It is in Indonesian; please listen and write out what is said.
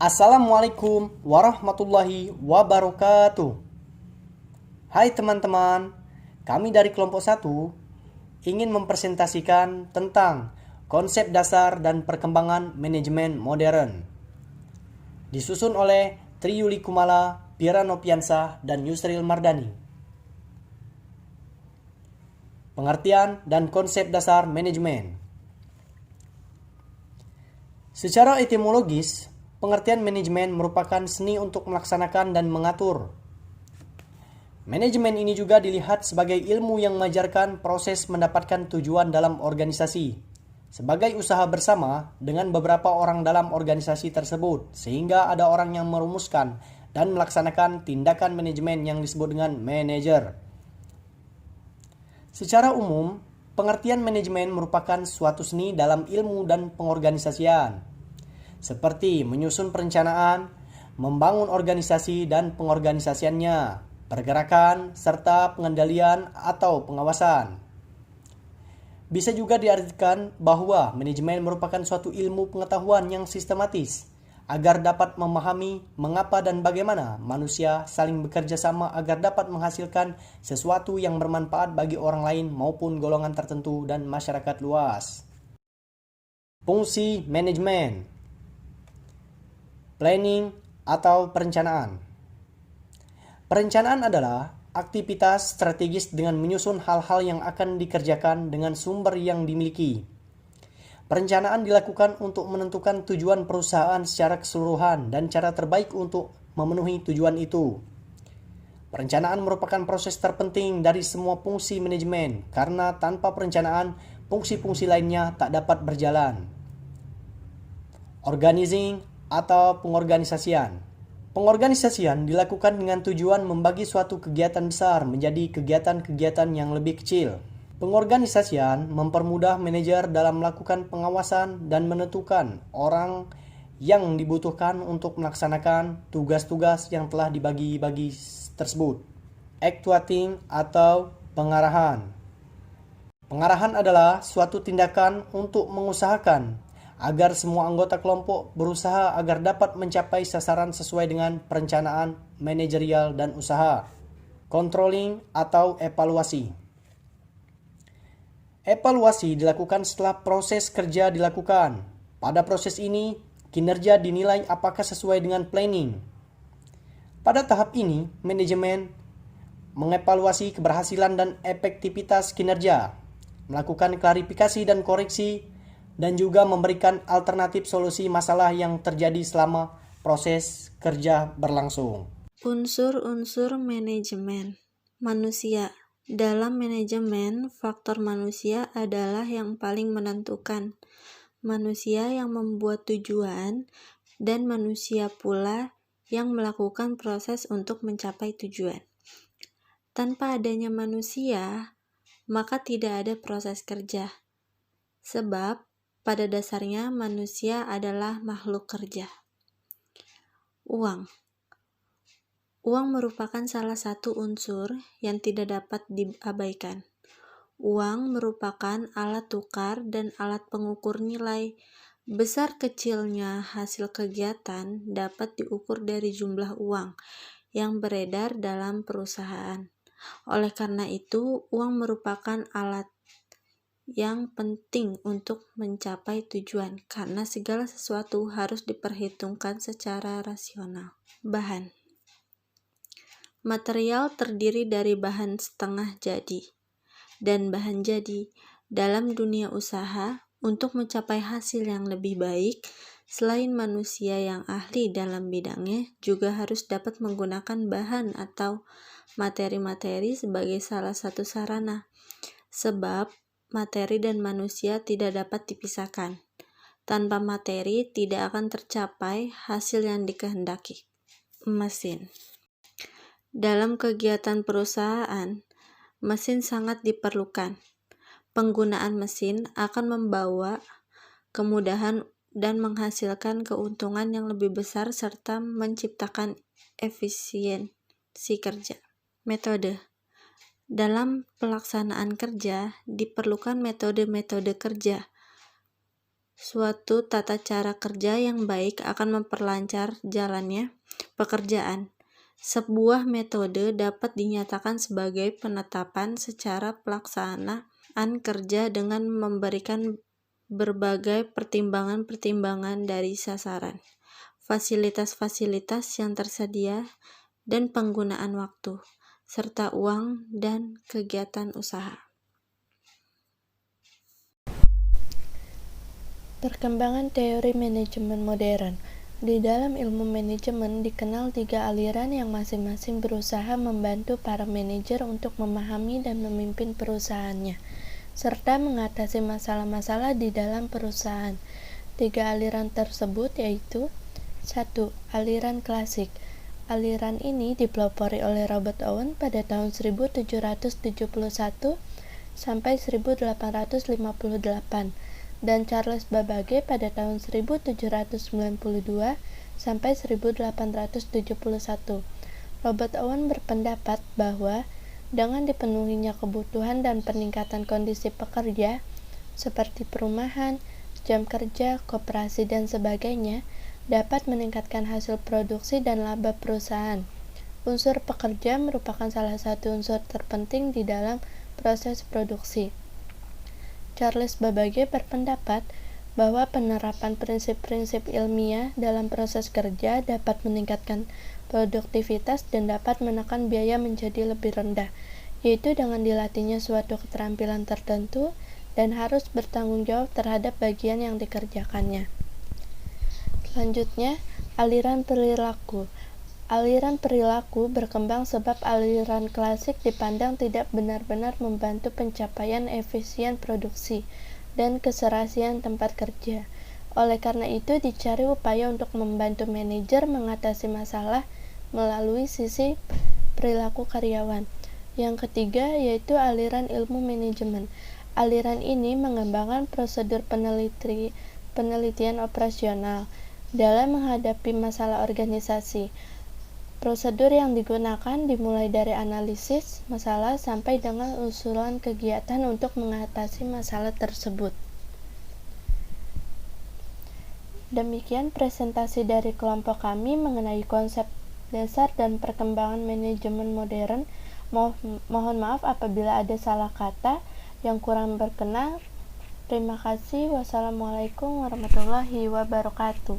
Assalamualaikum warahmatullahi wabarakatuh. Hai teman-teman, kami dari kelompok 1 ingin mempresentasikan tentang konsep dasar dan perkembangan manajemen modern. Disusun oleh Tri Yuli Kumala, Pira Nopiansah, dan Yusril Mardani. Pengertian dan konsep dasar manajemen. Secara etimologis, pengertian manajemen merupakan seni untuk melaksanakan dan mengatur. Manajemen ini juga dilihat sebagai ilmu yang mengajarkan proses mendapatkan tujuan dalam organisasi, sebagai usaha bersama dengan beberapa orang dalam organisasi tersebut, sehingga ada orang yang merumuskan dan melaksanakan tindakan manajemen yang disebut dengan manajer. Secara umum, pengertian manajemen merupakan suatu seni dalam ilmu dan pengorganisasian, seperti menyusun perencanaan, membangun organisasi dan pengorganisasiannya, pergerakan, serta pengendalian atau pengawasan. Bisa juga diartikan bahwa manajemen merupakan suatu ilmu pengetahuan yang sistematis, agar dapat memahami mengapa dan bagaimana manusia saling bekerja sama agar dapat menghasilkan sesuatu yang bermanfaat bagi orang lain maupun golongan tertentu dan masyarakat luas. Fungsi manajemen: planning atau perencanaan. Perencanaan adalah aktivitas strategis dengan menyusun hal-hal yang akan dikerjakan dengan sumber yang dimiliki. Perencanaan dilakukan untuk menentukan tujuan perusahaan secara keseluruhan dan cara terbaik untuk memenuhi tujuan itu. Perencanaan merupakan proses terpenting dari semua fungsi manajemen, karena tanpa perencanaan, fungsi-fungsi lainnya tak dapat berjalan. Organizing atau pengorganisasian. Pengorganisasian dilakukan dengan tujuan membagi suatu kegiatan besar menjadi kegiatan-kegiatan yang lebih kecil. Pengorganisasian mempermudah manajer dalam melakukan pengawasan dan menentukan orang yang dibutuhkan untuk melaksanakan tugas-tugas yang telah dibagi-bagi tersebut. Actuating atau pengarahan. Pengarahan adalah suatu tindakan untuk mengusahakan agar semua anggota kelompok berusaha agar dapat mencapai sasaran sesuai dengan perencanaan manajerial dan usaha. Controlling atau evaluasi. Evaluasi dilakukan setelah proses kerja dilakukan. Pada proses ini, kinerja dinilai apakah sesuai dengan planning. Pada tahap ini, manajemen mengevaluasi keberhasilan dan efektivitas kinerja, melakukan klarifikasi dan koreksi, dan juga memberikan alternatif solusi masalah yang terjadi selama proses kerja berlangsung. Unsur-unsur manajemen manusia. Dalam manajemen, faktor manusia adalah yang paling menentukan. Manusia yang membuat tujuan dan manusia pula yang melakukan proses untuk mencapai tujuan. Tanpa adanya manusia, maka tidak ada proses kerja. Sebab pada dasarnya manusia adalah makhluk kerja. Uang. Uang merupakan salah satu unsur yang tidak dapat diabaikan. Uang merupakan alat tukar dan alat pengukur nilai. Besar kecilnya hasil kegiatan dapat diukur dari jumlah uang yang beredar dalam perusahaan. Oleh karena itu, uang merupakan alat yang penting untuk mencapai tujuan, karena segala sesuatu harus diperhitungkan secara rasional. Bahan. Material terdiri dari bahan setengah jadi dan bahan jadi. Dalam dunia usaha, untuk mencapai hasil yang lebih baik, selain manusia yang ahli dalam bidangnya, juga harus dapat menggunakan bahan atau materi-materi sebagai salah satu sarana. Sebab materi dan manusia tidak dapat dipisahkan. Tanpa materi tidak akan tercapai hasil yang dikehendaki. Mesin. Dalam kegiatan perusahaan, mesin sangat diperlukan. Penggunaan mesin akan membawa kemudahan dan menghasilkan keuntungan yang lebih besar serta menciptakan efisiensi kerja. Metode. Dalam pelaksanaan kerja, diperlukan metode-metode kerja. Suatu tata cara kerja yang baik akan memperlancar jalannya pekerjaan. Sebuah metode dapat dinyatakan sebagai penetapan secara pelaksanaan kerja dengan memberikan berbagai pertimbangan-pertimbangan dari sasaran, fasilitas-fasilitas yang tersedia, dan penggunaan waktu, serta uang dan kegiatan usaha. Perkembangan teori manajemen modern. Di dalam ilmu manajemen dikenal 3 aliran yang masing-masing berusaha membantu para manajer untuk memahami dan memimpin perusahaannya, serta mengatasi masalah-masalah di dalam perusahaan. 3 aliran tersebut yaitu 1. Aliran klasik. Aliran ini dipelopori oleh Robert Owen pada tahun 1771 sampai 1858 dan Charles Babbage pada tahun 1792 sampai 1871. Robert Owen berpendapat bahwa dengan dipenuhinya kebutuhan dan peningkatan kondisi pekerja seperti perumahan, jam kerja, koperasi dan sebagainya dapat meningkatkan hasil produksi dan laba perusahaan. Unsur pekerja merupakan salah satu unsur terpenting di dalam proses produksi. Charles Babbage berpendapat bahwa penerapan prinsip-prinsip ilmiah dalam proses kerja dapat meningkatkan produktivitas dan dapat menekan biaya menjadi lebih rendah, yaitu dengan dilatihnya suatu keterampilan tertentu dan harus bertanggung jawab terhadap bagian yang dikerjakannya. Selanjutnya, aliran perilaku. Aliran perilaku berkembang sebab aliran klasik dipandang tidak benar-benar membantu pencapaian efisien produksi dan keserasian tempat kerja. Oleh karena itu, dicari upaya untuk membantu manajer mengatasi masalah melalui sisi perilaku karyawan. Yang ketiga yaitu aliran ilmu manajemen. Aliran ini mengembangkan prosedur penelitian operasional dalam menghadapi masalah organisasi. Prosedur yang digunakan dimulai dari analisis masalah sampai dengan usulan kegiatan untuk mengatasi masalah tersebut. Demikian presentasi dari kelompok kami mengenai konsep dasar dan perkembangan manajemen modern. Mohon maaf apabila ada salah kata yang kurang berkenan. Terima kasih. Wassalamualaikum warahmatullahi wabarakatuh.